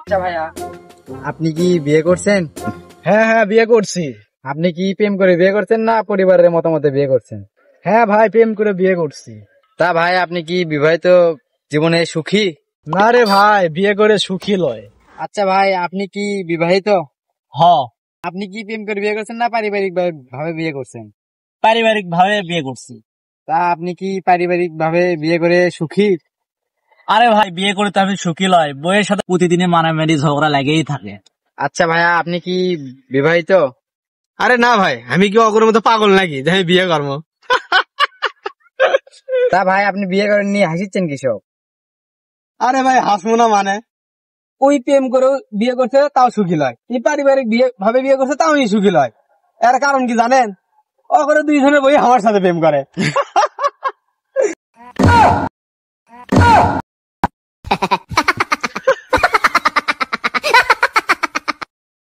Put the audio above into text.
আচ্ছা ভাইয়া, আপনি কি বিয়ে করছেন? হ্যাঁ হ্যাঁ, বিয়ে করছি। আপনি কি প্রেম করে বিয়ে করছেন না পরিবারের মতামতে বিয়ে করছেন? হ্যাঁ ভাই, প্রেম করে বিয়ে করছি। তা ভাই, আপনি কি বিবাহিত জীবনে সুখী? না রে ভাই, বিয়ে করে সুখী লয়। আচ্ছা ভাই, আপনি কি বিবাহিত? হ, আপনি কি প্রেম করে বিয়ে করছেন না পারিবারিক ভাবে বিয়ে করছেন? পারিবারিক ভাবে বিয়ে করছি। তা আপনি কি পারিবারিক ভাবে বিয়ে করে সুখী? আরে ভাই, বিয়ে করে তো আমি সুখী লয়, বইয়ের সাথে প্রতিদিনে মারামারি ঝগড়া লেগেই থাকে। আচ্ছা ভাইয়া, আপনি কি বিবাহিত? আরে না ভাই, আমি কি অগরের মতো পাগল নাকি যে আমি বিয়ে করবো? তা ভাই, আপনি বিয়ে করেন নিয়ে হাসিচ্ছেন কিসব? আরে ভাই, হাসমু না মানে? ওই প্রেম করে বিয়ে করছে তাও সুখী লয়, এই পারিবারিক বিয়ে ভাবে বিয়ে করছে তাও সুখী লয়। এর কারণ কি জানেন? অগরে দুইজনে বই আমার সাথে প্রেম করে।